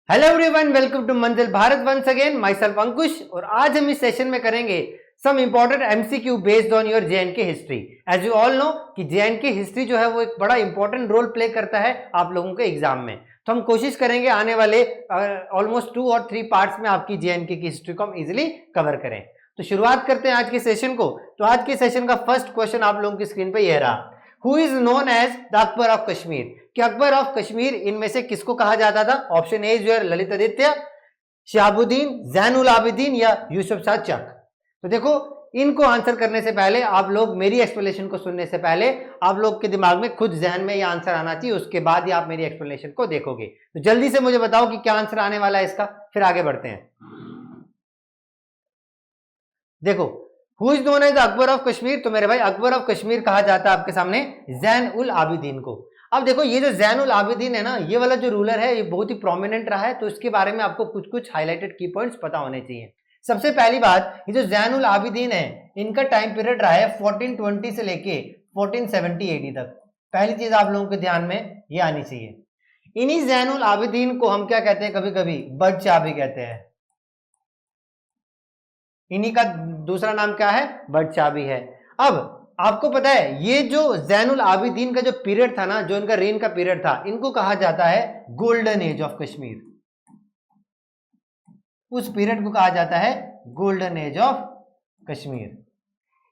Hello everyone, welcome to Manzil Bharat once again. My self Ankush और आज हम इस सेशन में करेंगे some important MCQ based on your J and K history. As you all know कि जेएनके हिस्ट्री जो है वो एक बड़ा इंपॉर्टेंट रोल प्ले करता है आप लोगों के एग्जाम में। तो हम कोशिश करेंगे आने वाले ऑलमोस्ट 2 और 3 पार्ट्स में आपकी जेएनके की हिस्ट्री को हम इजिली कवर करें। तो शुरुआत करते हैं आज के सेशन को। तो आज के सेशन का फर्स्ट क्वेश्चन आप लोगों की स्क्रीन पर यह रहा, who is known as the Akbar of Kashmir. कि अकबर ऑफ कश्मीर इनमें से किसको कहा जाता था? ऑप्शन ए जो है ललित आदित्य, शहाबुद्दीन, जैनुल आबिदीन या यूसुफ शाह चक। तो देखो, इनको आंसर करने से पहले आप लोग मेरी एक्सप्लेनेशन को सुनने से पहले आप लोग के दिमाग में खुद जहन में ये आंसर आना चाहिए, उसके बाद ही आप मेरी एक्सप्लेनेशन को देखोगे। तो जल्दी से मुझे बताओ कि क्या आंसर आने वाला है इसका, फिर आगे बढ़ते हैं। देखो, who is known as Akbar of Kashmir. तो मेरे भाई अकबर ऑफ कश्मीर कहा जाता है आपके सामने जैन उल आबिदीन को। अब देखो, ये जो जैन उल आबिदीन है ना, ये वाला जो रूलर है ये बहुत ही प्रोमिनेंट रहा है, तो इसके बारे में आपको कुछ कुछ हाईलाइटेड की पॉइंट्स पता होने चाहिए। सबसे पहली बात, ये जो जैन उल आबिदीन है इनका टाइम पीरियड रहा है 1420 से लेके 1470 एडी तक। पहली चीज आप लोगों के ध्यान में ये आनी चाहिए। इन्हीं जैन उल आबिदीन को हम क्या कहते हैं, कभी कभी बादशाह भी कहते हैं। इन्हीं का दूसरा नाम क्या है? बादशाह भी है। अब आपको पता है ये जो जैनुल आबिदीन का जो पीरियड था ना, जो इनका रेन का पीरियड था, इनको कहा जाता है गोल्डन एज ऑफ कश्मीर। उस पीरियड को कहा जाता है golden age of Kashmir.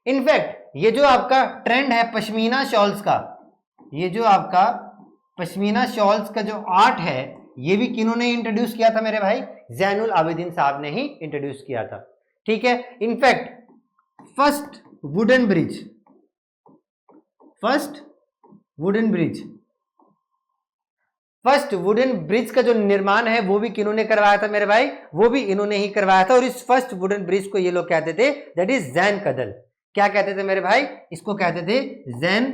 In fact ये जो आपका ट्रेंड है पश्मीना शॉल्स का, ये जो आपका पश्मीना शॉल्स का जो आर्ट है, ये भी किन्होंने इंट्रोड्यूस किया था मेरे भाई? जैनुल आबिदीन साहब ने ही इंट्रोड्यूस किया था। ठीक है। इनफैक्ट फर्स्ट वुडन ब्रिज का जो निर्माण है वो भी किन्होंने करवाया था मेरे भाई? वो भी इन्होंने ही करवाया था। और इस फर्स्ट वुडन ब्रिज को ये लोग कहते थे दैट इज जैन कदल। क्या कहते थे मेरे भाई? इसको कहते थे जैन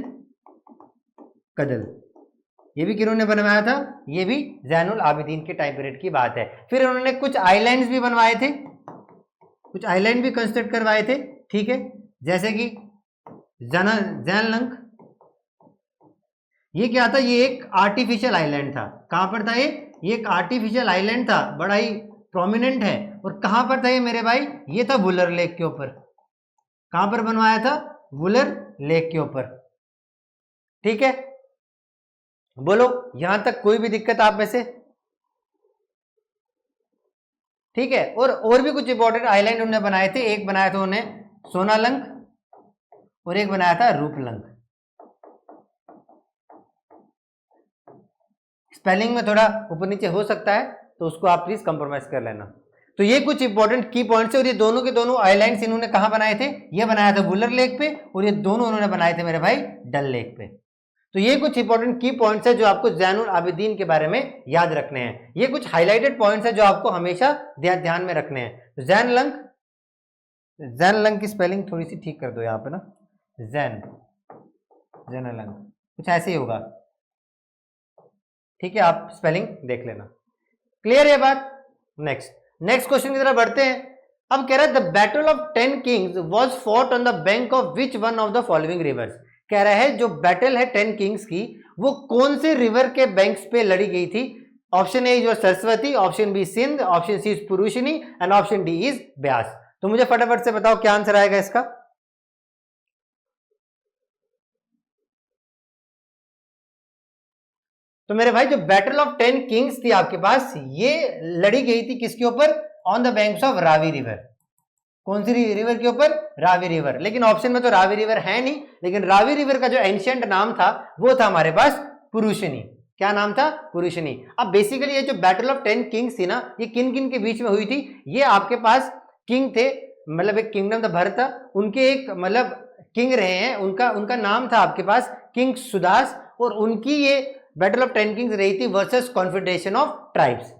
कदल। ये भी किन्होंने बनवाया था? ये भी जैनुल आबिदीन के टाइम पीरियड की बात है। फिर उन्होंने कुछ आइलैंड्स भी बनवाए थे, कुछ आइलैंड भी कंस्ट्रक्ट करवाए थे। ठीक है, जैसे कि जैनलंग। ये क्या था? ये एक आर्टिफिशियल आइलैंड था। कहां पर था ये? एक आर्टिफिशियल आइलैंड था, बड़ा ही प्रोमिनेंट है। और कहां पर था ये मेरे भाई? ये था वुलर लेक के ऊपर। कहां पर बनवाया था? वुलर लेक के ऊपर। ठीक है, बोलो यहां तक कोई भी दिक्कत आप में से? ठीक है। और भी कुछ इंपॉर्टेंट आइलैंड उन्होंने बनाए थे। एक बनाया था उन्होंने सोनालंग और एक बनाया था रूपलंग। स्पेलिंग में थोड़ा ऊपर नीचे हो सकता है, तो उसको आप प्लीज कंप्रोमाइज कर लेना। तो ये कुछ इंपॉर्टेंट की पॉइंट्स है। और ये दोनों के दोनों आइलैंड्स इन्होंने कहां बनाए थे? ये बनाया था वुलर लेक पे, और ये दोनों उन्होंने बनाए थे मेरे भाई डल लेक पे। तो ये कुछ इंपॉर्टेंट की पॉइंट्स है जो आपको जैनुल आबिदीन के बारे में याद रखने हैं। ये कुछ हाईलाइटेड पॉइंट्स है जो आपको हमेशा ध्यान में रखने हैं। तो जैनलंग की स्पेलिंग थोड़ी सी ठीक कर दो यहाँ पे ना, जैनलंग कुछ ऐसे ही होगा। ठीक है, आप स्पेलिंग देख लेना। क्लियर है बात? नेक्स्ट क्वेश्चन की तरफ बढ़ते हैं। अब कह रहा है the battle of 10 Kings was fought on the bank of which one of the following rivers. कह रहा है जो बैटल है 10 किंग्स की, वो कौन से रिवर के बैंक्स पे लड़ी गई थी? ऑप्शन ए जो Saraswati, option B Sindh, option C is Purushini and option D is Beas. तो मुझे फटाफट से बताओ क्या आंसर आएगा इसका। तो मेरे भाई जो बैटल ऑफ 10 किंग्स थी आपके पास, ये लड़ी गई थी किसके ऊपर? On the banks of Ravi river. कौन सी रिवर के ऊपर? रावी रिवर। लेकिन ऑप्शन में तो रावी रिवर है नहीं, लेकिन रावी रिवर का जो एंशिएंट नाम था वो था हमारे पास पुरुषिनी। क्या नाम था? पुरुषिनी। अब बेसिकली ये जो बैटल ऑफ 10 किंग्स थी ना, ये किन किन के बीच में हुई थी? ये आपके पास किंग थे, मतलब एक किंगडम था भरत, उनके एक मतलब किंग रहे हैं, उनका नाम था आपके पास किंग सुदास। और उनकी ये बैटल ऑफ 10 किंग्स रही थी वर्सेस कॉन्फेडरेशन ऑफ ट्राइब्स।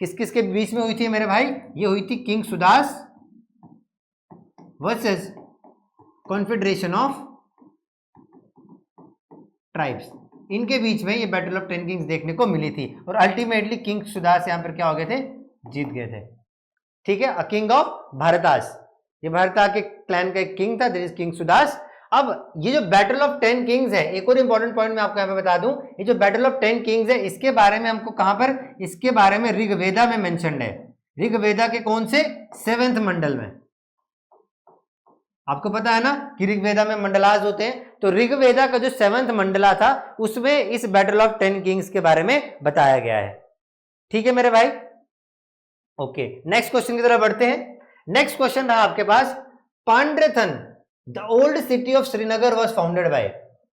किस किस के बीच में हुई थी मेरे भाई? ये हुई थी king Sudas versus confederation of tribes. इनके बीच में ये बैटल ऑफ 10 किंग्स देखने को मिली थी। और अल्टीमेटली किंग सुदास यहां पर क्या हो गए थे? जीत गए थे। ठीक है, किंग ऑफ भारतास। ये भारता के क्लैन का एक किंग था, दिस इज किंग सुदास। अब ये जो बैटल ऑफ 10 किंग्स है, एक और इंपॉर्टेंट पॉइंट मैं आपको यहाँ पे बता दूं, ये जो बैटल ऑफ 10 किंग्स है इसके बारे में हमको कहां पर, इसके बारे में ऋग्वेदा में मेंशन्ड है। ऋग्वेदा के कौन से, 7वें मंडल में। आपको पता है ना कि ऋग्वेदा में मंडलाज होते हैं, तो ऋग्वेदा का जो 7वां मंडला था उसमें इस बैटल ऑफ 10 किंग्स के बारे में बताया गया है। ठीक है मेरे भाई, ओके। नेक्स्ट क्वेश्चन की तरफ बढ़ते हैं। नेक्स्ट क्वेश्चन रहा आपके पास, Pandrethan the old city of Srinagar was founded by.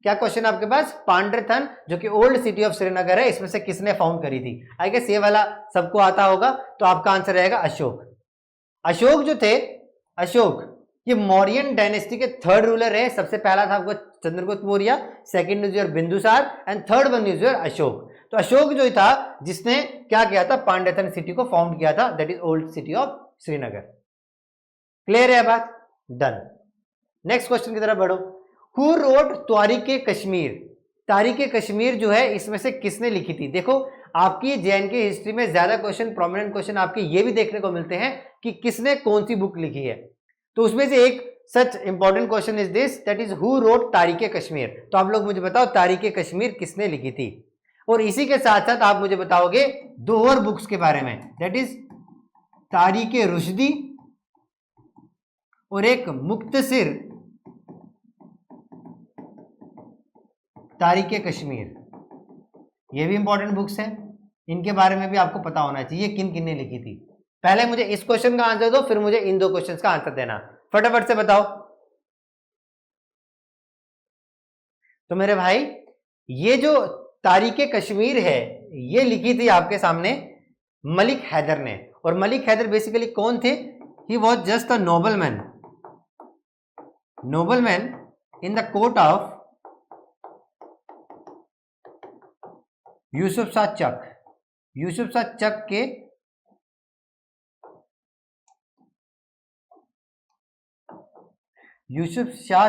क्या क्वेश्चन आपके पास, पांड्रथन जो कि ओल्ड सिटी ऑफ श्रीनगर है, इसमें से किसने फाउंड करी थी। आई गेस ये वाला सबको आता होगा, तो आपका आंसर रहेगा अशोक। अशोक जो थे, अशोक ये मौर्यन डायनेस्टी के 3rd रूलर है। सबसे पहला था आपको Chandragupta Maurya, second is your Bindusara and third one is your Ashoka. तो अशोक जो था जिसने क्या किया था, पांड्यथन सिटी को फाउंड किया था, that is old city of Srinagar. Clear है बात, डन। नेक्स्ट क्वेश्चन की तरफ बढ़ो। Who wrote Tarikh Kashmir. तारीख कश्मीर जो है इसमें से किसने लिखी थी। देखो आपकी जेएनके हिस्ट्री में ज्यादा क्वेश्चन, प्रोमिनेंट क्वेश्चन आपके ये भी देखने को मिलते हैं कि किसने कौन सी बुक लिखी है। तो उसमें से एक such important question is this, that is who wrote Tarikh Kashmir. तो आप लोग मुझे बताओ तारीख कश्मीर किसने लिखी थी। और इसी के साथ साथ आप मुझे बताओगे 2 और बुक्स के बारे में, दैट इज तारीख रुश्दी और एक मुख्तसिर तारीख कश्मीर। ये भी इंपॉर्टेंट बुक्स हैं, इनके बारे में भी आपको पता होना चाहिए किन किन ने लिखी थी। पहले मुझे इस क्वेश्चन का आंसर दो, फिर मुझे इन 2 क्वेश्चंस का आंसर देना, फटाफट से बताओ। तो मेरे भाई ये जो तारीख कश्मीर है ये लिखी थी आपके सामने मलिक हैदर ने। और मलिक हैदर बेसिकली कौन थे, he was just a nobleman in the court of Yusuf Shah Chak. Yusuf Shah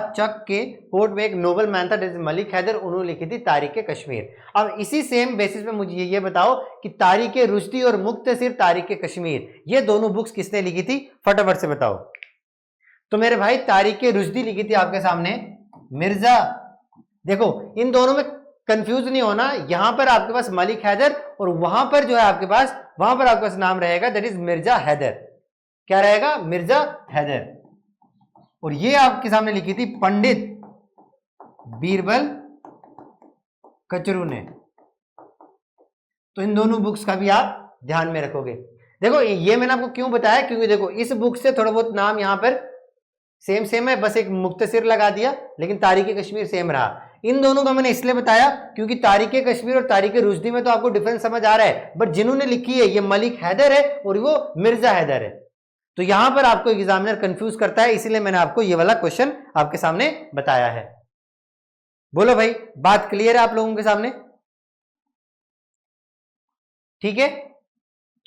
Chak के कोर्ट में एक नोबल मैन था मलिक हैदर, उन्होंने लिखी थी तारीख कश्मीर। अब इसी सेम बेसिस पे मुझे ये बताओ कि तारीख रुश्दी और मुख्तसिर तारीख कश्मीर ये दोनों बुक्स किसने लिखी थी, फटाफट से बताओ। तो मेरे भाई तारीख रुश्दी लिखी थी आपके सामने मिर्जा। देखो इन दोनों में कंफ्यूज नहीं होना, यहां पर आपके पास मलिक हैदर और वहां पर जो है आपके पास, वहां पर आपके पास नाम रहेगा दैट इज मिर्जा हैदर। क्या रहेगा, मिर्जा हैदर। और ये आपके सामने लिखी थी पंडित बीरबल कचरू ने। तो इन दोनों बुक्स का भी आप ध्यान में रखोगे। देखो ये मैंने आपको क्यों बताया, क्योंकि देखो इस बुक से थोड़ा बहुत नाम यहां पर सेम है, बस एक मुख्तसिर लगा दिया, लेकिन तारीख कश्मीर सेम रहा। इन दोनों का मैंने इसलिए बताया क्योंकि तारीख कश्मीर और तारीख रुश्दी में तो आपको डिफरेंस समझ आ रहा है, बट जिन्होंने लिखी है ये मलिक हैदर है और वो मिर्जा हैदर है। तो यहां पर आपको एग्जामिनर कंफ्यूज करता है, इसीलिए मैंने आपको ये वाला क्वेश्चन आपके सामने बताया है। बोलो भाई, बात क्लियर है आप लोगों के सामने, ठीक है।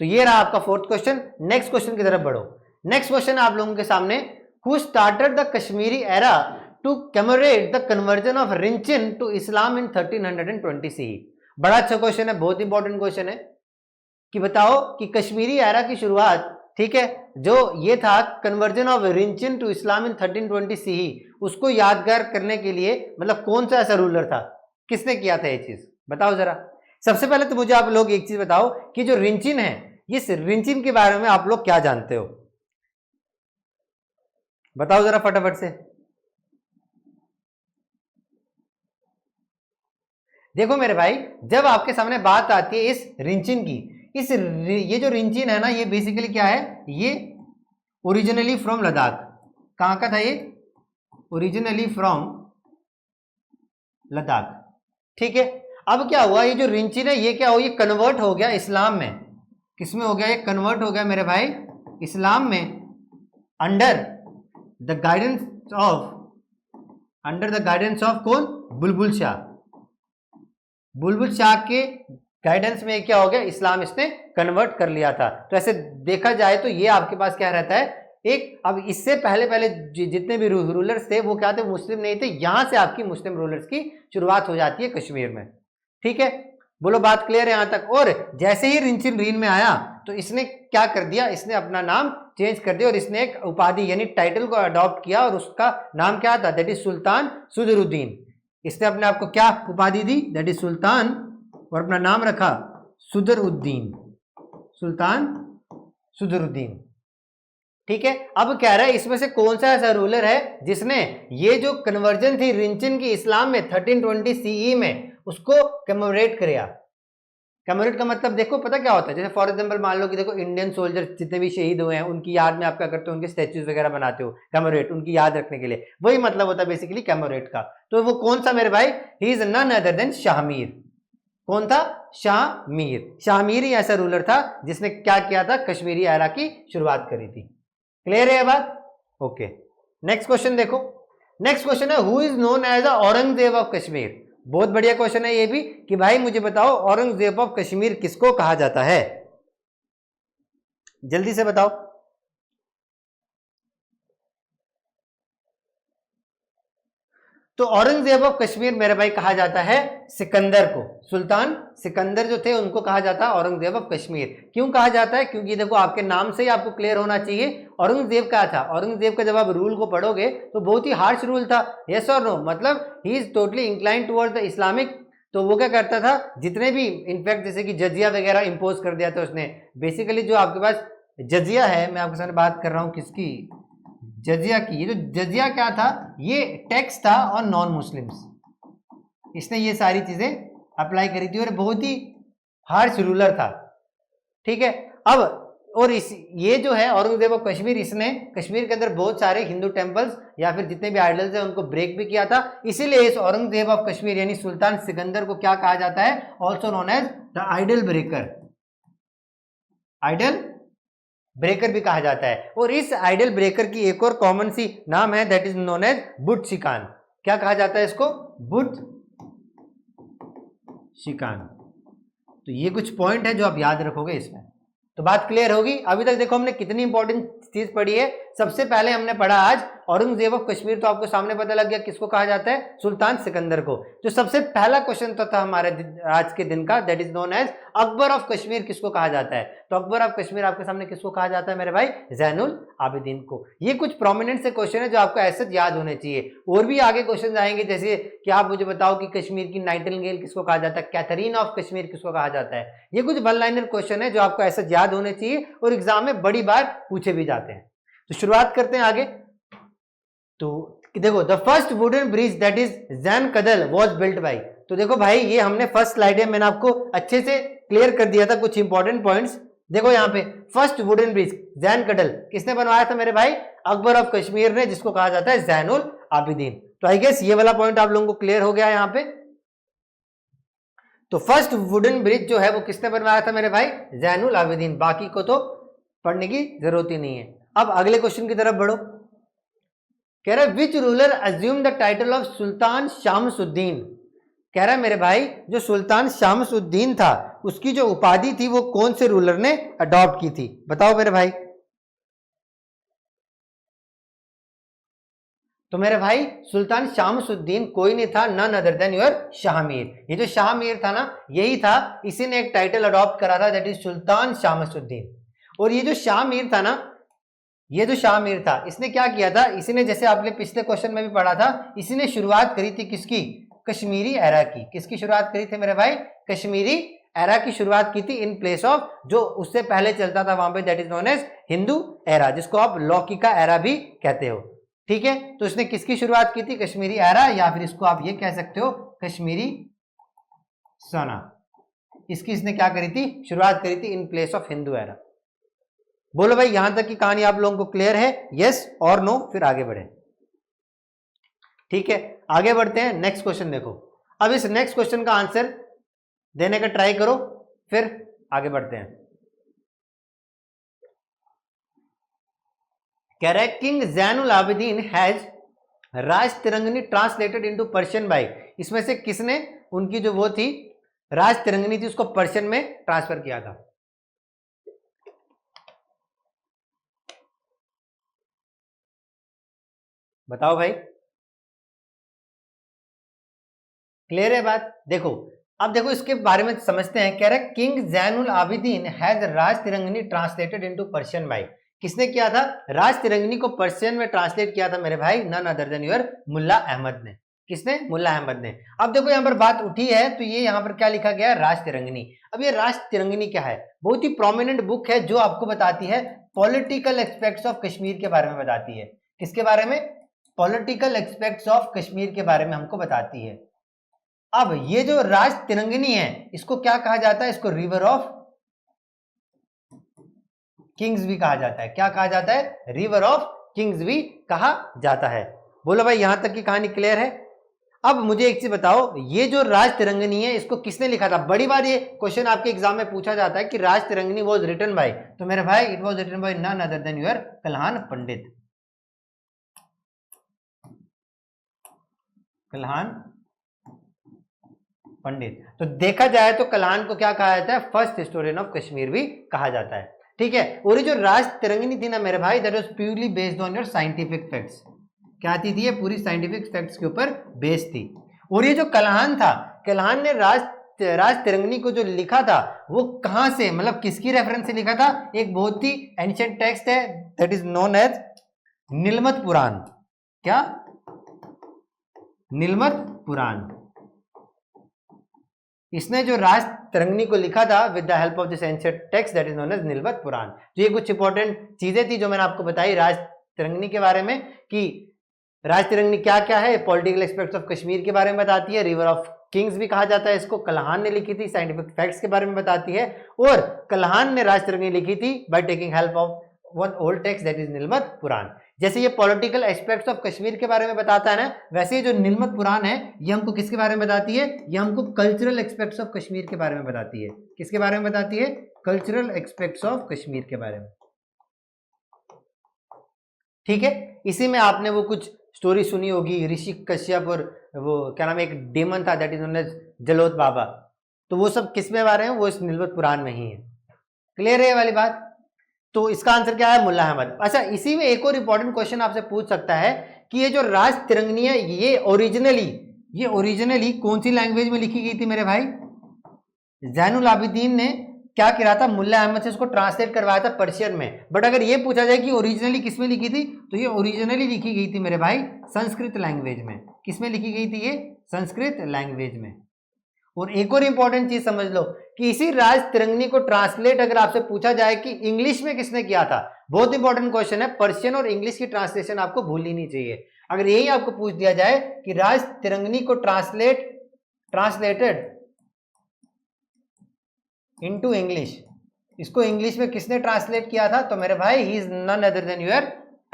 तो ये रहा आपका 4th क्वेश्चन। नेक्स्ट क्वेश्चन की तरफ बढ़ो। नेक्स्ट क्वेश्चन आप लोगों के सामने, who started the Kashmiri era to commemorate the conversion of Rinchin to Islam in 1320 CE। बड़ा अच्छा क्वेश्चन है, बहुत इंपॉर्टेंट क्वेश्चन है कि बताओ कि कश्मीरी एरा की शुरुआत, ठीक है, जो ये था conversion of Rinchin to Islam in 1320 CE, उसको यादगार करने के लिए मतलब कौन सा ऐसा रूलर था, किसने किया था ये चीज, बताओ जरा। सबसे पहले तो मुझे आप लोग एक चीज बताओ कि जो रिंचिन है, इस रिंचिन के बारे में आप लोग क्या जानते हो, बताओ जरा फटाफट से। देखो मेरे भाई, जब आपके सामने बात आती है इस रिंचिन की, ये जो रिंचिन है ना, ये बेसिकली क्या है, ये ओरिजिनली फ्रॉम लद्दाख। कहां का था ये, ओरिजिनली फ्रॉम लद्दाख, ठीक है। अब क्या हुआ, ये जो रिंचिन है ये क्या हो, ये कन्वर्ट हो गया इस्लाम में। किसमें हो गया, ये कन्वर्ट हो गया मेरे भाई इस्लाम में, अंडर द गाइडेंस ऑफ कौन, बुलबुल शाह। बुलबुल शाह के गाइडेंस में क्या हो गया, इस्लाम इसने कन्वर्ट कर लिया था। तो ऐसे देखा जाए तो ये आपके पास क्या रहता है एक, अब इससे पहले जितने भी रूलर्स थे वो क्या थे, मुस्लिम नहीं थे। यहां से आपकी मुस्लिम रूलर्स की शुरुआत हो जाती है कश्मीर में, ठीक है। बोलो बात क्लियर है यहां तक। और जैसे ही रिंचिन रीन में आया तो इसने क्या कर दिया, इसने अपना नाम चेंज कर दिया और इसने एक उपाधि यानी टाइटल को अडॉप्ट किया और उसका नाम क्या था, दैट इज सुल्तान सुदरुद्दीन। इसने अपने आप को क्या उपाधि दी, दैट इज सुल्तान, और अपना नाम रखा सुदरुद्दीन, सुल्तान सुदरुद्दीन। ठीक है, अब कह रहा है इसमें से कौन सा ऐसा रूलर है जिसने ये जो कन्वर्जन थी रिंचन की इस्लाम में 1320 सीई में उसको कमेमोरेट किया। कमेमोरेट का मतलब देखो पता क्या होता है, जैसे फॉर एग्जांपल मान लो कि देखो इंडियन सोल्जर जितने भी शहीद हुए हैं उनकी याद में आप क्या करते हो, उनके स्टैच्यूज वगैरह बनाते हो, कमेमोरेट, उनकी याद रखने के लिए, वही मतलब होता है बेसिकली कमेमोरेट का। तो वो कौन सा मेरे भाई, he is none other than Shahmir. कौन था, शाहमीर। शाहमीर ही ऐसा रूलर था जिसने क्या किया था, कश्मीरी एरा की शुरुआत करी थी। क्लियर है ये बात, ओके। नेक्स्ट क्वेश्चन देखो, नेक्स्ट क्वेश्चन है who is known as a Aurangzeb of Kashmir. बहुत बढ़िया क्वेश्चन है ये भी कि भाई मुझे बताओ औरंगजेब ऑफ कश्मीर किसको कहा जाता है, जल्दी से बताओ। तो औरंगजेब ऑफ कश्मीर मेरे भाई कहा जाता है सिकंदर को, सुल्तान सिकंदर जो थे उनको कहा जाता है औरंगजेब ऑफ कश्मीर। क्यों कहा जाता है, क्योंकि देखो आपके नाम से ही आपको क्लियर होना चाहिए औरंगजेब क्या था। औरंगजेब का जब आप रूल को पढ़ोगे तो बहुत ही हार्श रूल था, यस और नो, मतलब he is totally incline toward the Islamic. तो वो क्या करता था, जितने भी इनफैक्ट जैसे कि जजिया वगैरह इंपोज कर दिया था उसने। बेसिकली जो आपके पास जजिया है, मैं आपके सामने बात कर रहा हूं किसकी, जजिया की। ये जो जजिया क्या था, ये टैक्स था और नॉन मुस्लिम्स, इसने ये सारी चीजें अप्लाई करी थी और बहुत ही हार्श रूलर था। ठीक है, अब और इस ये जो है औरंगजेब ऑफ कश्मीर, इसने कश्मीर के अंदर बहुत सारे हिंदू टेम्पल्स या फिर जितने भी आइडल्स हैं उनको ब्रेक भी किया था। इसीलिए इस औरंगजेब ऑफ कश्मीर यानी सुल्तान सिकंदर को क्या कहा जाता है, also known as the idol breaker, idol breaker भी कहा जाता है। और इस आइडल ब्रेकर की एक और कॉमन सी नाम है, दैट इज नोन एज बुट शिकान। क्या कहा जाता है इसको, बुट शिकान। तो ये कुछ पॉइंट है जो आप याद रखोगे इसमें, तो बात क्लियर होगी। अभी तक देखो हमने कितनी इंपॉर्टेंट चीज पढ़ी है। सबसे पहले हमने पढ़ा आज औरंगजेब ऑफ कश्मीर, तो आपको सामने पता लग गया किसको कहा जाता है, सुल्तान सिकंदर को। जो सबसे पहला क्वेश्चन तो था हमारे आज के दिन का, that is known as Akbar of Kashmir किसको कहा जाता है। तो अकबर ऑफ कश्मीर आपके सामने किसको कहा जाता है मेरे भाई, जैनुल आबिदीन को। ये कुछ प्रोमिनेंट से क्वेश्चन है जो आपको ऐसे याद होने चाहिए। और भी आगे क्वेश्चन आएंगे, जैसे कि आप मुझे बताओ कि कश्मीर की नाइटिंगेल किसको कहा जाता है, कैथरीन ऑफ कश्मीर किसको कहा जाता है। ये कुछ वन लाइनर क्वेश्चन है जो आपको ऐसे याद होने चाहिए और एग्जाम में बड़ी बार पूछे भी जाते हैं। तो शुरुआत करते हैं आगे। तो देखो the first wooden bridge that is Zaina Kadal was built by. तो देखो भाई ये हमने फर्स्ट स्लाइड में मैंने आपको अच्छे से क्लियर कर दिया था कुछ इंपॉर्टेंट पॉइंट्स। देखो यहाँ पे फर्स्ट वुडन ब्रिज जैन कदल किसने बनवाया था मेरे भाई, अकबर ऑफ कश्मीर ने, जिसको कहा जाता है जैनुल आबिदीन। तो आई गेस ये वाला पॉइंट आप लोगों को क्लियर हो गया यहाँ पे। तो फर्स्ट वुडन ब्रिज जो है वो किसने बनवाया था मेरे भाई, जैनुल आबिदीन। बाकी को तो पढ़ने की जरूरत ही नहीं है। अब अगले क्वेश्चन की तरफ बढ़ो। कह रहा है which ruler assume the title of sultan Shamsuddin. कह रहा है मेरे भाई जो सुल्तान शामसुद्दीन था उसकी जो उपाधि थी वो कौन से रूलर ने अडॉप्ट की थी, बताओ मेरे भाई। तो मेरे भाई सुल्तान शामसुद्दीन कोई नहीं था, none other than your Shahmir. ये जो शाहमीर था ना यही था, इसी ने एक टाइटल अडॉप्ट करा था, दैट इज सुल्तान शामसुद्दीन। और ये जो शाहमीर था ना, ये जो शाहमीर था इसने क्या किया था, इसी ने, जैसे आपने पिछले क्वेश्चन में भी पढ़ा था, इसी ने शुरुआत करी थी किसकी, कश्मीरी एरा की। किसकी शुरुआत करी थी मेरे भाई, कश्मीरी एरा की शुरुआत की थी इन प्लेस ऑफ जो उससे पहले चलता था वहां पे, that is known as Hindu era, जिसको आप लौकिका एरा भी कहते हो। ठीक है, तो इसने किसकी शुरुआत की थी, कश्मीरी एरा, या फिर इसको आप ये कह सकते हो कश्मीरी सना। इसकी इसने क्या करी थी, शुरुआत करी थी in place of Hindu era. बोलो भाई यहां तक की कहानी आप लोगों को क्लियर है, यस और नो, फिर आगे बढ़े। ठीक है, आगे बढ़ते हैं। नेक्स्ट क्वेश्चन देखो। अब इस नेक्स्ट क्वेश्चन का आंसर देने का ट्राई करो, फिर आगे बढ़ते हैं। कह रहा है king Zainul Abidin has Rajatarangini translated into Persian by. इसमें से किसने उनकी जो वो थी राज तिरंगनी थी उसको पर्शियन में ट्रांसफर किया था, बताओ भाई। क्लियर है बात। देखो अब देखो इसके बारे में समझते हैं। कह रहा है king Zainul Abidin has Rajatarangini translated into Persian by. किसने किया था? राज तिरंगनी को पर्शियन में ट्रांसलेट किया था मेरे भाई, नन अदर देन योर मुल्ला अहमद ने। किसने? मुल्ला अहमद ने। अब देखो यहाँ पर बात उठी है, तो ये यहाँ पर क्या लिखा गया है? राज तिरंगनी। अब ये राज तिरंगनी क्या है? बहुत ही प्रोमिनेंट बुक है जो आपको बताती है पॉलिटिकल एस्पेक्ट्स ऑफ कश्मीर के बारे में बताती है। किसके बारे में? पॉलिटिकल एस्पेक्ट्स ऑफ कश्मीर के बारे में हमको बताती है। अब ये जो राज तिरंगनी है इसको क्या कहा जाता है? इसको रिवर ऑफ किंग्स भी कहा जाता है। क्या कहा जाता है? रिवर ऑफ किंग्स भी कहा जाता है। बोलो भाई, यहां तक की कहानी क्लियर है? अब मुझे एक चीज बताओ, ये जो राज तिरंगनी है इसको किसने लिखा था? बड़ी बार ये क्वेश्चन आपके एग्जाम में पूछा जाता है कि Rajatarangini was written by, तो मेरे भाई it was written by none other than your Kalhan Pandit. Kalhan Pandit. तो देखा जाए तो कल्हान को क्या कहा जाता है? फर्स्ट हिस्टोरियन ऑफ कश्मीर भी कहा जाता है। ठीक है। और ये जो राज तिरंगनी थी ना मेरे भाई, that was purely based on your scientific facts. क्या थी? ये पूरी साइंटिफिक फैक्ट्स के ऊपर बेस्ड थी। और ये जो कल्हान था, कल्हान ने राज तिरंगनी को जो लिखा था वो कहां से, मतलब किसकी रेफरेंस से लिखा था? एक बहुत ही एंशिएंट टेक्स्ट है that is known as Nilmat पुराण। क्या? नीलमत पुराण। इसने जो राज तिरंगनी को लिखा था with the help of this ancient text that is known as Nilmat Puran. तो ये कुछ इंपॉर्टेंट चीजें थी जो मैंने आपको बताई राज तिरंगनी के बारे में, कि राज तिरंगनी क्या क्या है, पॉलिटिकल एस्पेक्ट्स ऑफ कश्मीर के बारे में बताती है, रिवर ऑफ किंग्स भी कहा जाता है इसको, कल्हान ने लिखी थी, साइंटिफिक फैक्ट्स के बारे में बताती है, और कल्हान ने राज तिरंगनी लिखी थी by taking help of one old text that is Nilmat Puran. जैसे ये पॉलिटिकल एस्पेक्ट्स ऑफ कश्मीर के बारे में बताता है ना, वैसे ये जो नीलमत पुराण है ये हमको किसके बारे में बताती है? ये हमको कल्चरल एस्पेक्ट्स ऑफ कश्मीर के बारे में बताती है। किसके बारे में बताती है? कल्चरल एस्पेक्ट्स ऑफ कश्मीर के बारे में। ठीक है। इसी में आपने वो कुछ स्टोरी सुनी होगी, ऋषि कश्यप और वो क्या नाम है, एक डेमन था दैट इज नोन एज जलोत बाबा, तो वो सब किस में बारे में? वो इस नीलमत पुराण में ही है। क्लियर है ये वाली बात? तो इसका आंसर क्या है? मुल्ला अहमद। अच्छा, इसी में एक और इंपॉर्टेंट क्वेश्चन आपसे पूछ सकता है कि ये जो राज तिरंगनी है ये ओरिजिनली कौन सी लैंग्वेज में लिखी गई थी मेरे भाई? जैनुल आबिदीन ने क्या किया था? मुल्ला अहमद से इसको ट्रांसलेट करवाया था पर्शियन में। बट अगर ये पूछा जाए कि ओरिजिनली किस में लिखी थी, तो ये ओरिजिनली लिखी गई थी मेरे भाई संस्कृत लैंग्वेज में। किस में लिखी गई थी? ये संस्कृत लैंग्वेज में। और एक और इंपॉर्टेंट चीज समझ लो कि इसी राज तिरंगनी को ट्रांसलेट अगर आपसे पूछा जाए कि इंग्लिश में किसने किया था, बहुत इंपॉर्टेंट क्वेश्चन है, पर्शियन और इंग्लिश की ट्रांसलेशन आपको भूलनी नहीं चाहिए। अगर यही आपको पूछ दिया जाए कि राज तिरंगनी को ट्रांसलेटेड इनटू इंग्लिश, इसको इंग्लिश में किसने ट्रांसलेट किया था, तो मेरे भाई he is none other than your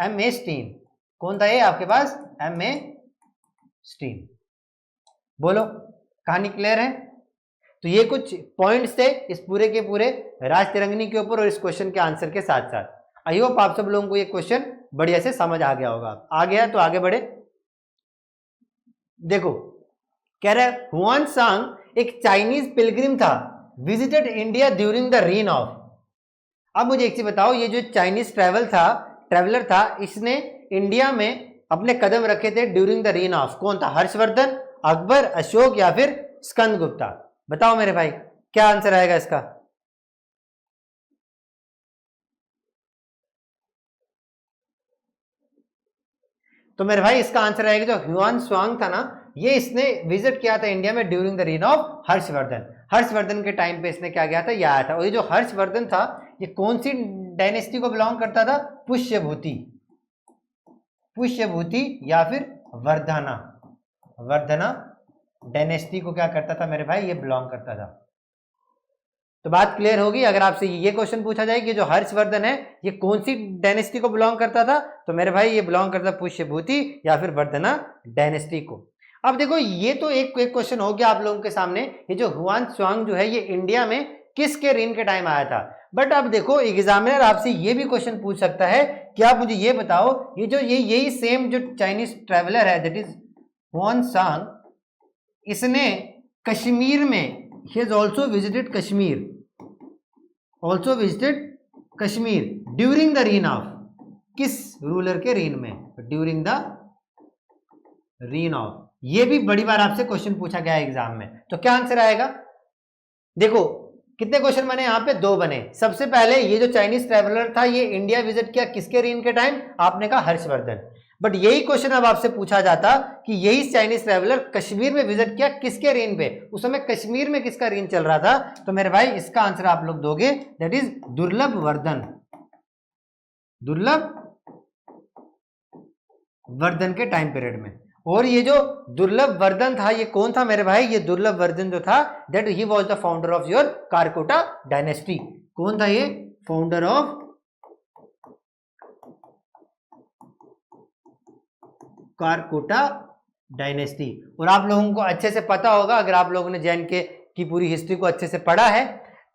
M.A. Stein. कौन था ये आपके पास? M.A. स्टीन। बोलो, कहानी क्लियर है? तो ये कुछ पॉइंट्स थे इस पूरे के पूरे राज तिरंगनी के ऊपर और इस क्वेश्चन के आंसर के साथ साथ। आई होप आप सब लोगों को ये क्वेश्चन बढ़िया से समझ आ गया होगा। आ गया तो आगे बढ़े। देखो, कह रहा है हुआन सांग एक चाइनीज पिलग्रिम था, visited India during the reign of. अब मुझे एक चीज बताओ, ये जो चाइनीज ट्रेवलर था इसने इंडिया में अपने कदम रखे थे ड्यूरिंग द रीन ऑफ। कौन था? हर्षवर्धन, अकबर, अशोक या फिर स्कंदगुप्ता? बताओ मेरे भाई, क्या आंसर आएगा इसका? तो मेरे भाई इसका आंसर आएगा जो ह्यूआन स्वांग था ना, ये इसने विजिट किया था इंडिया में during the reign of Harshavardhan. Harshavardhan के टाइम पे इसने क्या किया था? ये आया था। और ये जो हर्षवर्धन था ये कौन सी डायनेस्टी को बिलोंग करता था? पुष्यभूति या फिर वर्धना डायनेस्टी को क्या करता था मेरे भाई? ये बिलोंग करता था। तो बात क्लियर होगी। अगर आपसे ये क्वेश्चन पूछा जाए कि जो हर्षवर्धन है ये कौन सी डायनेस्टी को बिलोंग करता था, तो मेरे भाई ये बिलोंग करता पुष्यभूति या फिर वर्धना डायनेस्टी को। अब देखो, ये तो एक क्वेश्चन हो गया आप लोगों के सामने, ये जो हुआन स्वांग जो है ये इंडिया में किसके रेन के टाइम आया था। बट अब देखो, एग्जामिनर आपसे ये भी क्वेश्चन पूछ सकता है कि आप मुझे ये बताओ, यही सेम जो चाइनीज ट्रेवलर है दैट इज हुआन सांग, इसने कश्मीर में he has also visited Kashmir during the reign of, किस रूलर के रीन में? During the reign of. ये भी बड़ी बार आपसे क्वेश्चन पूछा गया एग्जाम में। तो क्या आंसर आएगा? देखो, कितने क्वेश्चन बने यहाँ पे? 2 बने। सबसे पहले ये जो चाइनीज ट्रैवलर था ये इंडिया विजिट किया किसके रेन के टाइम? आपने कहा हर्षवर्धन। बट यही क्वेश्चन अब आपसे पूछा जाता कि यही चाइनीज ट्रैवलर कश्मीर में विजिट किया किसके रेन पे? उस समय कश्मीर में किसका रेन चल रहा था? तो मेरे भाई इसका आंसर आप लोग दोगे, दैट इज दुर्लभ वर्धन, दुर्लभ वर्धन के टाइम पीरियड में। और ये जो दुर्लभ वर्धन था ये कौन था मेरे भाई? ये दुर्लभ वर्धन जो था that he was the founder of your Karkota dynasty. कौन था ये? Founder of Karkota dynasty. और आप लोगों को अच्छे से पता होगा, अगर आप लोगों ने जेएनके की पूरी हिस्ट्री को अच्छे से पढ़ा है,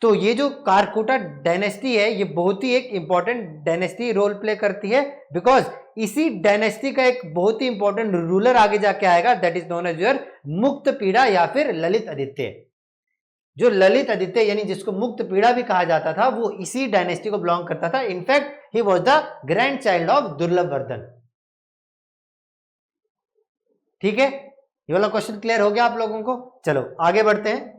तो ये जो कारकोटा डायनेस्टी है ये बहुत ही एक इंपॉर्टेंट डायनेस्टी रोल प्ले करती है, बिकॉज इसी डायनेस्टी का एक बहुत ही इंपॉर्टेंट रूलर आगे जाके आएगा, that is known as your Muktapida या फिर ललित आदित्य। जो ललित आदित्य यानी जिसको मुक्तपीड़ा भी कहा जाता था, वो इसी डायनेस्टी को बिलोंग करता था। In fact he was the grand child of दुर्लभ वर्धन। ठीक है, ये वाला क्वेश्चन क्लियर हो गया आप लोगों को? चलो आगे बढ़ते हैं।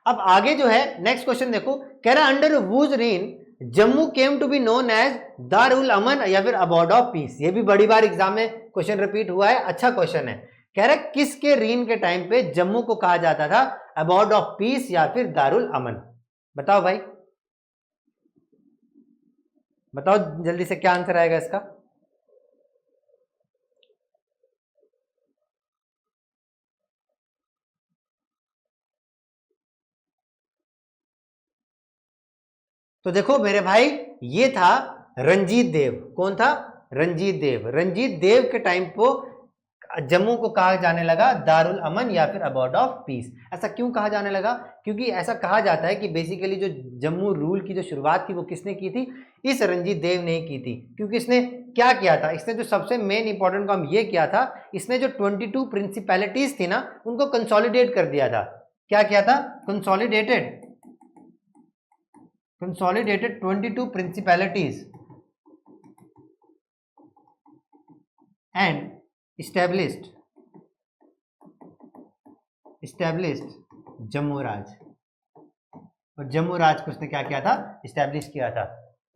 अब आगे जो है नेक्स्ट क्वेश्चन देखो, कह रहा है under whose reign Jammu came to be known as Darul Aman या फिर अबॉर्ड ऑफ पीस। ये भी बड़ी बार एग्जाम में क्वेश्चन रिपीट हुआ है, अच्छा क्वेश्चन है। कह रहा है किसके रेन के टाइम पे जम्मू को कहा जाता था अबॉर्ड ऑफ पीस या फिर दारुल अमन? बताओ भाई, बताओ जल्दी से क्या आंसर आएगा इसका? तो देखो मेरे भाई ये था रंजीत देव। कौन था? रंजीत देव। रंजीत देव के टाइम को जम्मू को कहा जाने लगा दारुल अमन या फिर अबॉर्ड ऑफ पीस। ऐसा क्यों कहा जाने लगा? क्योंकि ऐसा कहा जाता है कि बेसिकली जो जम्मू रूल की जो शुरुआत थी वो किसने की थी? इस रंजीत देव ने की थी। क्योंकि इसने क्या किया था? इसने जो सबसे मेन इंपॉर्टेंट काम ये किया था, इसने जो 22 प्रिंसिपैलिटीज थी ना उनको कंसोलिडेट कर दिया था। क्या किया था? Consolidated 22 principalities and established Jammu Raj. और जम्मू राज को उसने क्या किया था? इस्टेब्लिश किया था।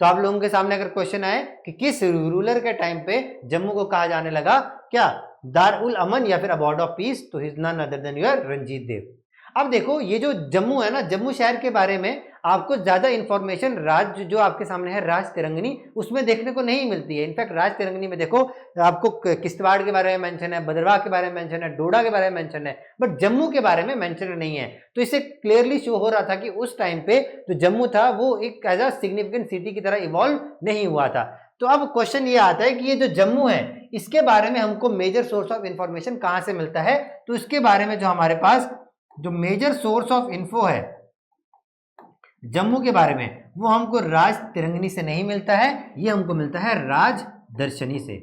तो आप लोगों के सामने अगर क्वेश्चन आए कि किस रूलर के टाइम पे जम्मू को कहा जाने लगा क्या दारुल अमन या फिर अबॉर्ड ऑफ पीस, तो is none other than your Ranjit Dev. अब देखो ये जो जम्मू है ना, जम्मू शहर के बारे में आपको ज्यादा इंफॉर्मेशन राज जो आपके सामने है राज तिरंगनी उसमें देखने को नहीं मिलती है। इनफैक्ट राज तिरंगनी में देखो आपको किश्तवाड़ के बारे में मेंशन है, भद्रवाह के बारे में मेंशन है, डोडा के बारे में मेंशन है, बट जम्मू के बारे में मेंशन नहीं है। तो इससे क्लियरली शो हो रहा था कि उस टाइम पे जो जम्मू था वो एक एज अ सिग्निफिकेंट सिटी की तरह इवॉल्व नहीं हुआ था। तो अब क्वेश्चन ये आता है कि ये जो जम्मू है इसके बारे में हमको मेजर सोर्स ऑफ इंफॉर्मेशन कहां से मिलता है? तो इसके बारे में जो हमारे पास जो मेजर सोर्स ऑफ इन्फो है जम्मू के बारे में, वो हमको राज तिरंगनी से नहीं मिलता है, ये हमको मिलता है राज दर्शनी से।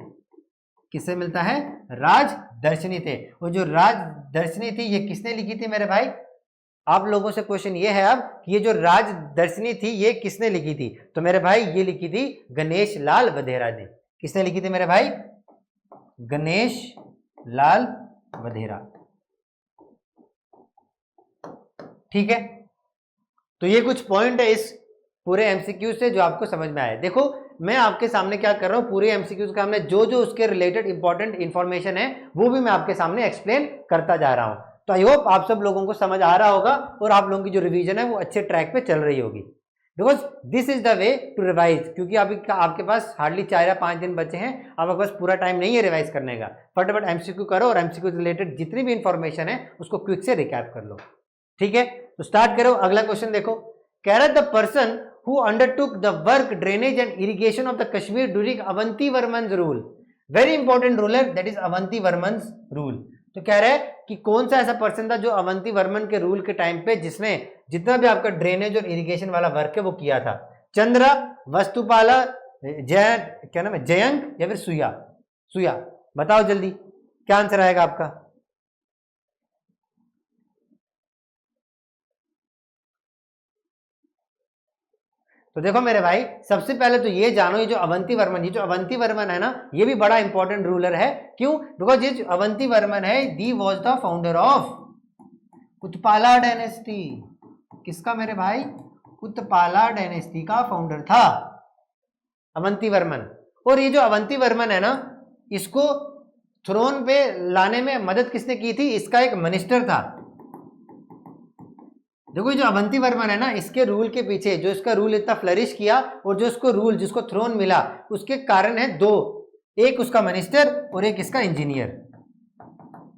किससे मिलता है? राज दर्शनी थे। और जो राज दर्शनी थी ये किसने लिखी थी मेरे भाई? आप लोगों से क्वेश्चन ये है अब कि ये जो राज दर्शनी थी ये किसने लिखी थी? तो मेरे भाई ये लिखी थी गणेश लाल वधेरा ने। किसने लिखी थी मेरे भाई? गणेश लाल वधेरा। ठीक है, तो ये कुछ पॉइंट है इस पूरे एमसीक्यू से जो आपको समझ में आए। देखो मैं आपके सामने क्या कर रहा हूं, पूरे एमसीक्यू का हमने जो जो उसके रिलेटेड इंपॉर्टेंट इंफॉर्मेशन है वो भी मैं आपके सामने एक्सप्लेन करता जा रहा हूं। तो आई होप आप सब लोगों को समझ आ रहा होगा और आप लोगों की जो रिवीजन है वो अच्छे ट्रैक पे चल रही होगी, because this is the way to revise. क्योंकि अभी आपके पास हार्डली 4 या 5 दिन बचे हैं, आपके पास पूरा टाइम नहीं है रिवाइज करने का। फटाफट एमसीक्यू करो और एमसीक्यू रिलेटेड जितनी भी इंफॉर्मेशन है उसको क्विक से रिकैप कर लो। ठीक है, तो स्टार्ट करो। अगला क्वेश्चन देखो, कह रहा है the person who undertook the work drainage and irrigation of the Kashmir during Avanti Varman's rule. Very important ruler, that is Avanti Varman's rule. तो कह रहा है कि कौन सा ऐसा पर्सन था जो अवंती वर्मन के रूल के टाइम पे जिसने जितना भी आपका ड्रेनेज और इरिगेशन वाला वर्क है वो किया था? चंद्र, वस्तुपाला, क्या नाम है, जयंग या फिर सुया? सुया, बताओ जल्दी क्या आंसर आएगा आपका? तो देखो मेरे भाई सबसे पहले तो ये जानो, ये जो अवंती वर्मन है ना, ये भी बड़ा इंपॉर्टेंट रूलर है। क्यों? बिकॉज ये जो अवंती वर्मन है he was the founder of Utpala dynasty. किसका मेरे भाई? उत्पाला डायनेस्टी का फाउंडर था अवंती वर्मन। और ये जो अवंती वर्मन है ना, इसको थ्रोन पे लाने में मदद किसने की थी? इसका एक मिनिस्टर था। देखो ये जो अवंती वर्मन है ना, इसके रूल के पीछे जो इसका रूल इतना फ्लरिश किया और जो इसको रूल, जिसको थ्रोन मिला, उसके कारण है दो, एक उसका मिनिस्टर और एक इसका इंजीनियर।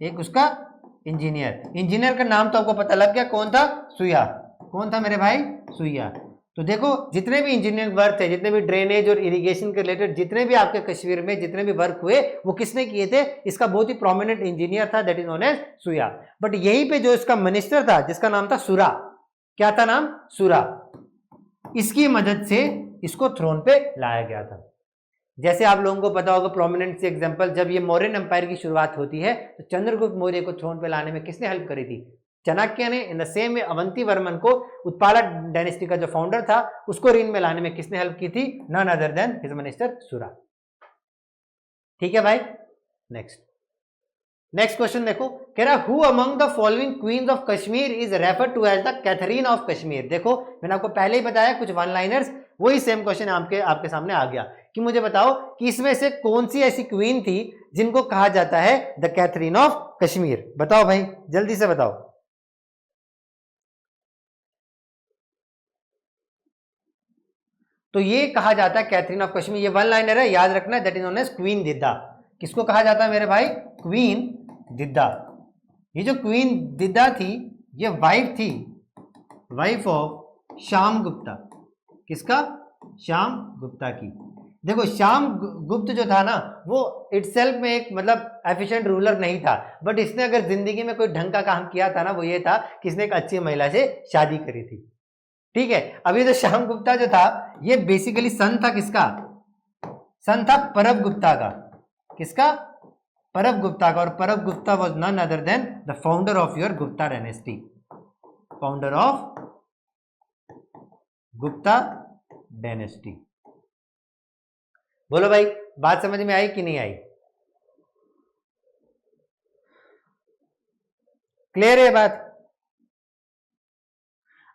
एक उसका इंजीनियर का नाम तो आपको पता लग गया, कौन था? सुया। कौन था मेरे भाई? सुया। तो देखो जितने भी इंजीनियरिंग वर्क थे, जितने भी ड्रेनेज और इरिगेशन के रिलेटेड जितने भी आपके कश्मीर में जितने भी वर्क हुए, वो किसने किए थे? इसका बहुत ही प्रोमिनेंट इंजीनियर था, that is known as Suyya. But यहीं पे जो इसका मिनिस्टर था, जिसका नाम था सुरा, क्या था नाम? सुरा, इसकी मदद से इसको थ्रोन पे लाया गया था। जैसे आप लोगों को पता होगा प्रोमिनेंट से एग्जांपल, जब ये मौर्यन एम्पायर की शुरुआत होती है तो चंद्रगुप्त मौर्य को थ्रोन पे लाने में किसने हेल्प करी थी? चाणक्य ने। In the same way Avanti Varman को, उत्पाला डायनेस्टी का जो फाउंडर था, उसको रीन में लाने में किसने हेल्प की थी? None other than his minister Sura. ठीक है भाई। नेक्स्ट क्वेश्चन देखो, कह रहा हु among the following queens of Kashmir is refer to as the Catherine of Kashmir. देखो मैंने आपको पहले ही बताया कुछ वन लाइनर्स, वही सेम क्वेश्चन आपके सामने आ गया कि मुझे बताओ कि इसमें से कौन सी ऐसी क्वीन थी जिनको कहा जाता है द कैथरीन ऑफ कश्मीर। बताओ भाई, जल्दी से बताओ। तो ये कहा जाता है कैथरीन ऑफ कश्मीर, ये वन लाइनर है, याद रखना, that is known as queen Didda. किसको कहा जाता है मेरे भाई? क्वीन दिद्दा। ये जो क्वीन दिद्दा थी, ये वाइफ ऑफ श्याम गुप्ता। किसका? श्याम गुप्ता की। देखो श्याम गुप्त जो था ना, वो इटसेल्फ में एक मतलब एफिशिएंट रूलर नहीं था, बट इसने अगर जिंदगी में कोई ढंग का काम किया था ना, वो ये था कि इसने एक अच्छी महिला से शादी करी थी। ठीक है। अभी तो श्याम गुप्ता जो था, ये बेसिकली सन था किसका? सन था परब गुप्ता का। किसका? परब गुप्ता का। और Parvagupta was none other than the founder of your Gupta dynasty. Founder of Gupta dynasty. बोलो भाई, बात समझ में आई कि नहीं आई? क्लियर है बात?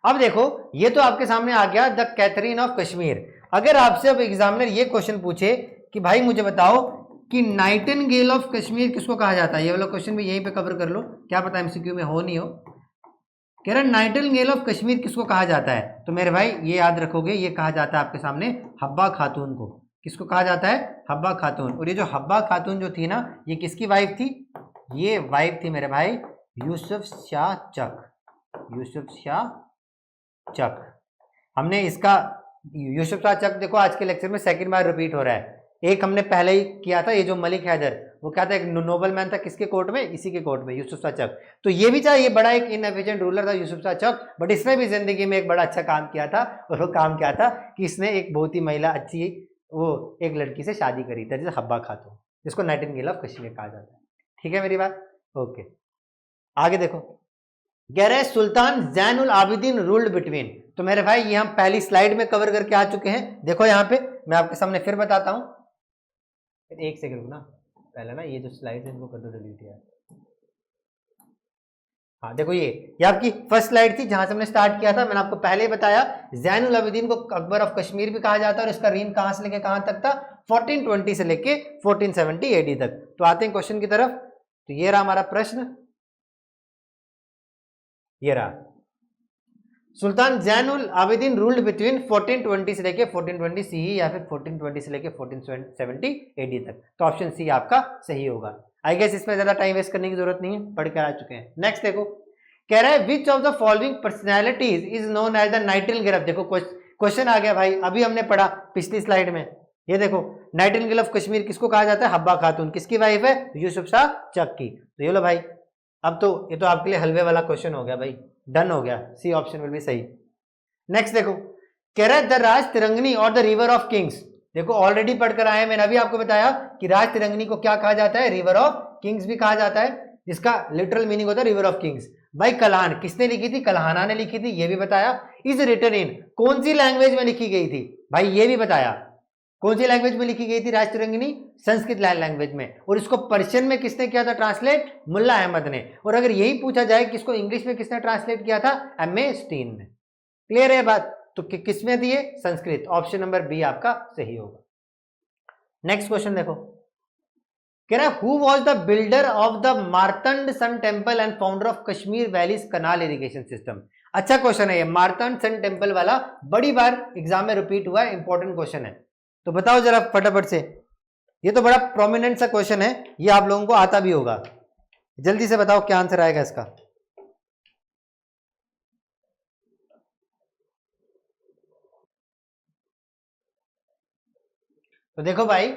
अब देखो ये तो आपके सामने आ गया द कैथरीन ऑफ कश्मीर। अगर आपसे अब एग्जामिनर ये क्वेश्चन पूछे कि भाई मुझे बताओ कि नाइटिंगेल ऑफ कश्मीर किसको कहा जाता है, ये वाला क्वेश्चन भी यहीं पे कवर कर लो, क्या पता एमसीक्यू में हो नहीं हो। कह रहा नाइटिंगेल ऑफ कश्मीर किसको कहा जाता है? तो मेरे भाई ये याद रखोगे, ये कहा जाता है आपके सामने हब्बा खातून को। किसको कहा जाता है? हब्बा खातून। और ये जो हब्बा खातून जो थी ना, ये किसकी वाइफ थी? ये वाइफ थी मेरे भाई यूसुफ शाह चक। यूसुफ शाह चक। हमने इसका यूसुफ शाह चक देखो आज के लेक्चर में सेकंड बार रिपीट हो रहा है। एक हमने पहले ही किया था, ये जो मलिक हैदर, वो क्या था? एक नोबल मैन था, किसके कोर्ट में? इसी के कोर्ट में, यूसुफ शाह चक। तो ये भी चाहे ये बड़ा एक इनएफिशिएंट रूलर था यूसुफ शाह चक, बट इसने भी जिंदगी में एक बड़ा अच्छा काम किया था। और वो काम क्या था कि इसने एक बहुत ही महिला अच्छी, वो एक लड़की से शादी करी थी, जैसे हब्बा खातून, जिसको नाइटिंगेल ऑफ कश्मीर कहा जाता है। ठीक है मेरी बात? ओके, आगे देखो। कह रहे सुल्तान जैनुल आबिदीन रूल्ड बिटवीन। तो मेरे भाई ये हम पहली स्लाइड में कवर करके आ चुके हैं। देखो यहाँ पे मैं आपके सामने फिर बताता हूँ, एक सेकंड ना, पहले ना ये जो स्लाइड है इनको कर दो डिलीट यार। हाँ देखो ये आपकी फर्स्ट स्लाइड थी जहां से हमने स्टार्ट किया था। मैंने आपको पहले ही बताया जैनुल आबिदीन को अकबर ऑफ कश्मीर भी कहा जाता है, और इसका रीन कहां से लेके कहां तक था? 1420 से लेके 1470 एडी तक। तो आते हैं क्वेश्चन की तरफ। तो ये रहा हमारा प्रश्न, ये रहा, सुल्तान जैनुल आबिदीन रूल्ड बिटवीन 1420 से लेके 1420 सीई या फिर 1420 से लेके 1470 एडी तक। तो ऑप्शन सी आपका सही होगा। आई गेस इसमें ज्यादा टाइम वेस्ट करने की जरूरत नहीं है, पढ़ कर आ चुके हैं। नेक्स्ट देखो, कह रहा है which of the following personalities is known as the nightingale. देखो क्वेश्चन आ गया भाई, अभी हमने पढ़ा पिछली स्लाइड में। ये देखो नाइटिंगेल ऑफ कश्मीर किसको कहा जाता है? हब्बा खातून। किसकी वाइफ है? यूसुफ शाह चक की। तो ये लो भाई, अब तो ये तो आपके लिए हलवे वाला क्वेश्चन हो गया भाई, डन हो गया, सी ऑप्शन विल बी सही। नेक्स्ट देखो, कह रहा है द राज तिरंगनी और द रिवर ऑफ किंग्स। देखो ऑलरेडी पढ़कर आए, मैंने अभी आपको बताया कि राज तिरंगनी को क्या कहा जाता है? रिवर ऑफ किंग्स भी कहा जाता है, जिसका लिटरल मीनिंग होता है रिवर ऑफ किंग्स। भाई कलान किसने लिखी थी? कल्हाना ने लिखी थी, ये भी बताया। इज रिटन इन कौन सी लैंग्वेज में लिखी गई थी? भाई ये भी बताया। कौन सी लैंग्वेज में लिखी गई थी राज तिरंगनी? संस्कृत लैंग्वेज में। और इसको पर्शियन में किसने किया था ट्रांसलेट? मुल्ला अहमद ने। और अगर यही पूछा जाए कि इसको इंग्लिश में किसने ट्रांसलेट किया था? एम.ए. स्टीन ने। क्लियर है बात? तो किसमें दिए? संस्कृत। ऑप्शन नंबर बी आपका सही होगा। नेक्स्ट क्वेश्चन देखो, कह रहा है who was the builder of the Martand sun temple and founder of Kashmir valley's canal irrigation system. अच्छा क्वेश्चन है ये, मार्तंड सन टेम्पल वाला बड़ी बार एग्जाम में रिपीट हुआ है, इंपॉर्टेंट क्वेश्चन है। तो बताओ जरा फटाफट से, ये तो बड़ा प्रोमिनेंट सा क्वेश्चन है, ये आप लोगों को आता भी होगा, जल्दी से बताओ क्या आंसर आएगा इसका। तो देखो भाई,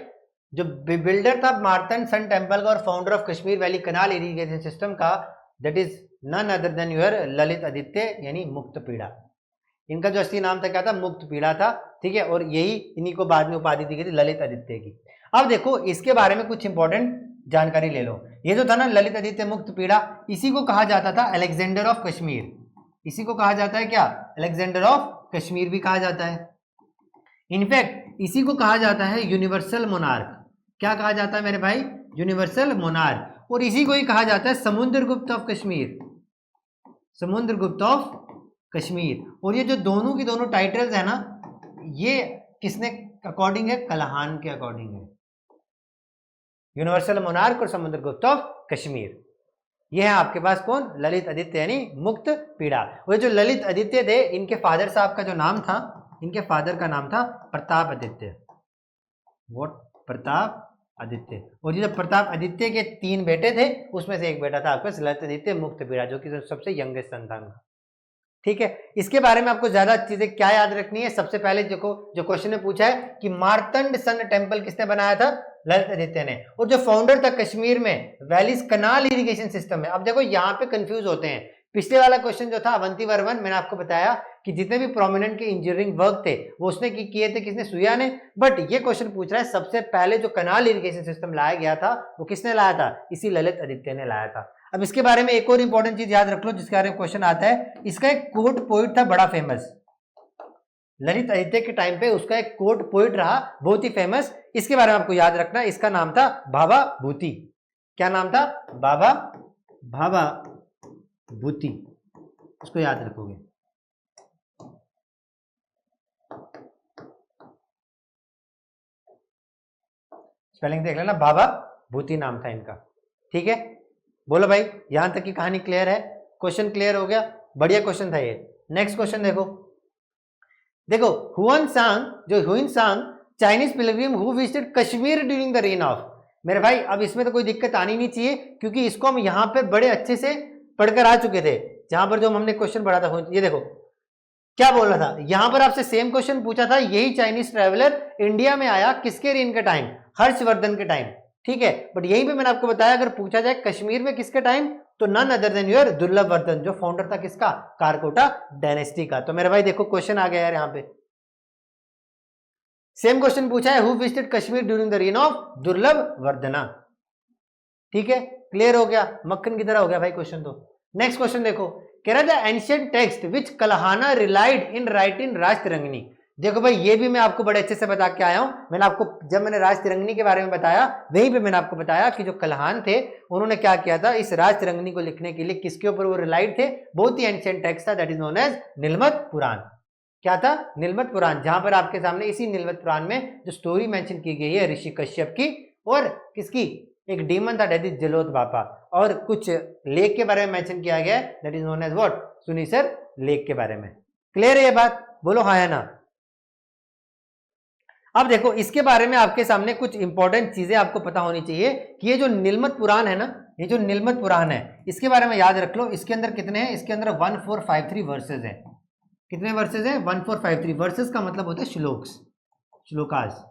जो बिल्डर था मार्तंड सन टेम्पल का और founder of Kashmir valley canal irrigation system का, that is none other than your Lalitaditya यानी मुक्तपीड़ा। इनका जो असली नाम था क्या था? मुक्तपीड़ा था, ठीक है। और यही इन्हीं को बाद में उपाधि दी गई थी ललित आदित्य की। अब देखो इसके बारे में कुछ इंपॉर्टेंट जानकारी ले लो। ये जो था ना ललित आदित्य मुक्तपीड़ा, इसी को कहा जाता था अलेक्जेंडर ऑफ कश्मीर। इसी को कहा जाता है क्या? अलेक्जेंडर ऑफ कश्मीर भी कहा जाता है। इनफैक्ट इसी को कहा जाता है यूनिवर्सल मोनार्क। क्या कहा जाता है मेरे भाई? Universal monarch. और इसी को ही कहा जाता है समुद्रगुप्त ऑफ कश्मीर, समुद्रगुप्त ऑफ कश्मीर। और ये जो दोनों की दोनों टाइटल्स है ना, ये किसने अकॉर्डिंग है? कलहान के अकॉर्डिंग है। यूनिवर्सल मोनार्क और समुद्रगुप्त ऑफ कश्मीर, ये है आपके पास कौन? ललित आदित्य यानी मुक्त पीड़ा। वो जो ललित आदित्य थे, इनके फादर साहब का जो नाम था, इनके फादर का नाम था प्रताप आदित्य। वोट प्रताप आदित्य। और ये प्रताप आदित्य के 3 बेटे थे, उसमें से एक बेटा था आपके ललित आदित्य मुक्तपीड़ा, जो कि सबसे यंगेस्ट संतान था। ठीक है, इसके बारे में आपको ज्यादा चीजें क्या याद रखनी है? सबसे पहले देखो, जो क्वेश्चन ने पूछा है कि मार्तंड सन टेम्पल किसने बनाया था? ललित आदित्य ने। और जो फाउंडर था कश्मीर में वैलीज कनाल इरिगेशन सिस्टम में। अब देखो यहाँ पे कंफ्यूज होते हैं। पिछले वाला क्वेश्चन जो था अवंती वर्मन, मैंने आपको बताया कि जितने भी प्रोमिनेंट के इंजीनियरिंग वर्क थे वो उसने किए थे, किसने? सुया ने। बट ये क्वेश्चन पूछ रहा है सबसे पहले जो कनाल इरिगेशन सिस्टम लाया गया था वो किसने लाया था? इसी ललित आदित्य ने लाया था। अब इसके बारे में एक और इंपॉर्टेंट चीज याद रख लो, जिसके बारे में क्वेश्चन आता है। इसका एक कोर्ट पोइट था बड़ा फेमस, ललित आदित्य के टाइम पे उसका एक कोर्ट पोइट रहा बहुत ही फेमस। इसके बारे में आपको याद रखना, इसका नाम था भाभा भूति। क्या नाम था? भाभा भूति, उसको याद रखोगे। स्पेलिंग देख लेना, भाभा भूति नाम था इनका। ठीक है, बोलो भाई, यहां तक की कहानी क्लियर है? क्वेश्चन क्लियर हो गया? बढ़िया क्वेश्चन था ये। नेक्स्ट क्वेश्चन देखो, देखो हुइन सांग Chinese Pilgrim who visited Kashmir during the rain of. मेरे भाई अब इसमें तो कोई दिक्कत आनी नहीं चाहिए, क्योंकि इसको हम यहां पे बड़े अच्छे से पढ़कर आ चुके थे, जहां पर जो हमने क्वेश्चन पढ़ा था। ये देखो क्या बोल रहा था, यहां पर आपसे सेम क्वेश्चन पूछा था, यही चाइनीज ट्रेवलर इंडिया में आया किसके रेन के टाइम? हर्षवर्धन के टाइम। ठीक है, बट यहीं पे मैंने आपको बताया अगर पूछा जाए कश्मीर में किसके टाइम, तो नन अदर देन योर दुर्लभ वर्धन, जो फाउंडर था किसका? कारकोटा डायनेस्टी का। तो मेरे भाई देखो क्वेश्चन आ गया यार, यहाँ पे सेम क्वेश्चन पूछा है, who visited Kashmir during the rain of दुर्लभ वर्धना। ठीक है, क्लियर हो गया? मक्खन की तरह हो गया भाई क्वेश्चन। तो नेक्स्ट क्वेश्चन देखो, कह रहा था ancient text which Kalhana relied in write in Rajatarangini. देखो भाई ये भी मैं आपको बड़े अच्छे से बता के आया हूं। मैंने आपको जब मैंने राज तिरंगनी के बारे में बताया, वहीं पे मैंने आपको बताया कि जो कलहान थे उन्होंने क्या किया था, इस राज तिरंगनी को लिखने के लिए किसके ऊपर वो रिलाइड थे? बहुत ही एंशिएंट टेक्स्ट था, that is known as Nilmat पुराण। क्या था? नीलमत पुराण, जहां पर आपके सामने इसी नीलमत पुराण में जो स्टोरी मेंशन की गई है ऋषि कश्यप की और किसकी? एक डीमन था दैट इज जलोत बापा, और कुछ लेक के बारे में मेंशन किया गया है, that is known as what? Sunisar lake के बारे में। क्लियर है ये बात? बोलो हाँ या ना। अब देखो इसके बारे में आपके सामने कुछ इंपॉर्टेंट चीजें आपको पता होनी चाहिए कि ये जो नीलमत पुराण है ना, ये जो नीलमत पुराण है, इसके बारे में याद रख लो। इसके अंदर कितने हैं? इसके अंदर 1453 वर्सेज हैं। कितने वर्सेज हैं? 1453। वर्सेज का मतलब होता है श्लोक्स, श्लोकास।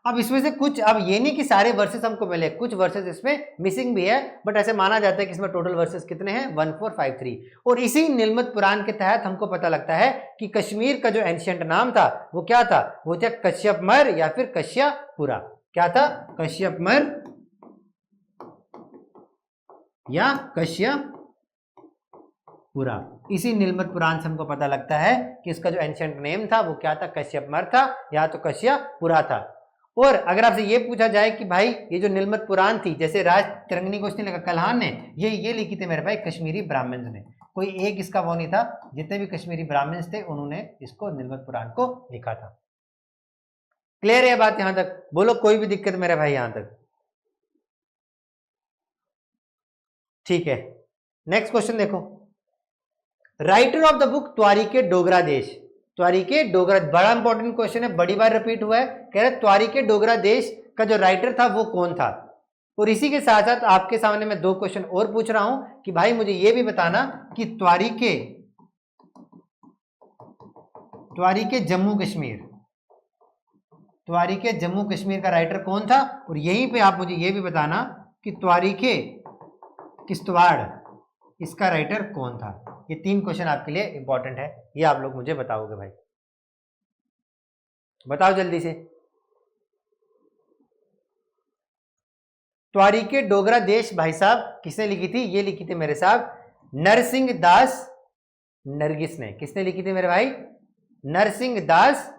अब इसमें से कुछ, अब ये नहीं कि सारे वर्सेस हमको मिले, कुछ वर्सेस इसमें मिसिंग भी है, बट ऐसे माना जाता है कि इसमें टोटल वर्सेस कितने हैं? 1453। और इसी नीलमत पुराण के तहत हमको पता लगता है कि कश्मीर का जो एंशिएंट नाम था वो क्या था? वो था कश्यपमर या फिर कश्यपुरा। क्या था? कश्यपमर या कश्यपुरा। इसी नीलमत पुराण से हमको पता लगता है कि इसका जो एंशिएंट नेम था वो क्या था? कश्यपमर था या तो कश्यपुरा था। और अगर आपसे ये पूछा जाए कि भाई ये जो नीलमत पुराण थी, जैसे राज तिरंगनी को उसने लिखा कलहान ने, ये लिखी थी मेरे भाई कश्मीरी ब्राह्मण्स ने। कोई एक इसका वो नहीं था, जितने भी कश्मीरी ब्राह्मण्स थे उन्होंने इसको नीलमत पुराण को लिखा था। क्लियर है बात यहां तक? बोलो कोई भी दिक्कत मेरे भाई यहां तक? ठीक है, नेक्स्ट क्वेश्चन देखो। Writer of the book Tawarikh Dogra Desh. Tawarikh Dogra, बड़ा इंपॉर्टेंट क्वेश्चन है, बड़ी बार रिपीट हुआ है। कह रहे त्वारीके डोगरा देश का जो राइटर था वो कौन था। और इसी के साथ साथ आपके सामने मैं दो क्वेश्चन और पूछ रहा हूं कि भाई मुझे ये भी बताना कि त्वारीके जम्मू कश्मीर, त्वारीके जम्मू कश्मीर का राइटर कौन था। और यहीं पे आप मुझे ये भी बताना कि त्वारीके किश्तवाड़, इसका राइटर कौन था। ये तीन क्वेश्चन आपके लिए इंपॉर्टेंट है, ये आप लोग मुझे बताओगे भाई, बताओ जल्दी से। त्वारीके डोगरा देश भाई साहब किसने लिखी थी? ये लिखी थी मेरे साहब नरसिंह दास नरगिस ने। किसने लिखी थी मेरे भाई? नरसिंह दास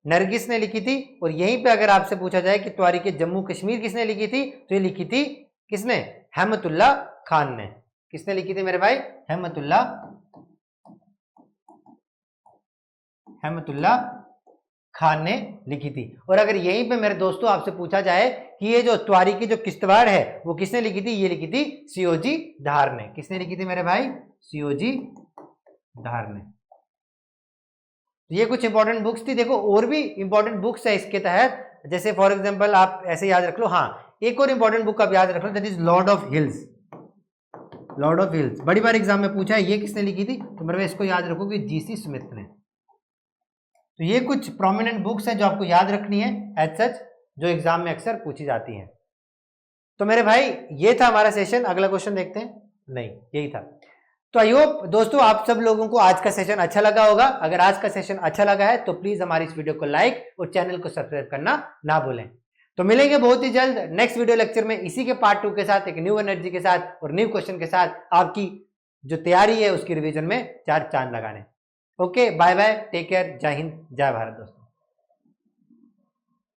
नरगिस ने लिखी थी। और यहीं पे अगर आपसे पूछा जाए कि त्वारीके जम्मू कश्मीर किसने लिखी थी, तो ये लिखी थी किसने? रहमतुल्लाह खान ने। किसने लिखी थी मेरे भाई? रहमतुल्लाह खान ने लिखी थी। और अगर यहीं पे मेरे दोस्तों आपसे पूछा जाए कि ये जो त्वारीकी जो किश्तवाड़ है वो किसने लिखी थी, ये लिखी थी सीओजी धार ने। किसने लिखी थी मेरे भाई? सीओजी धार ने। ये कुछ इंपॉर्टेंट बुक्स थी। देखो और भी इंपॉर्टेंट बुक्स है इसके तहत, जैसे फॉर एग्जांपल आप ऐसे याद रख लो। हाँ, एक और इंपॉर्टेंट बुक आप याद रख लो, that is lord of hills. Lord of hills बड़ी बार एग्जाम में पूछा है, ये किसने लिखी थी, तो मेरे इसको याद रखो कि जीसी स्मिथ ने। तो ये कुछ प्रोमिनेंट बुक्स हैं जो आपको याद रखनी है एज सच, जो एग्जाम में अक्सर पूछी जाती हैं। तो मेरे भाई ये था हमारा सेशन। अगला क्वेश्चन देखते हैं। नहीं, यही था। तो आई होप दोस्तों आप सब लोगों को आज का सेशन अच्छा लगा होगा। अगर आज का सेशन अच्छा लगा है तो प्लीज हमारी इस वीडियो को लाइक और चैनल को सब्सक्राइब करना ना भूलें। तो मिलेंगे बहुत ही जल्द नेक्स्ट वीडियो लेक्चर में, इसी के पार्ट 2 के साथ, एक न्यू एनर्जी के साथ और न्यू क्वेश्चन के साथ, आपकी जो तैयारी है उसकी रिवीजन में 4 चांद लगाने। Okay, bye bye, take care, जय हिंद, जय भारत दोस्तों।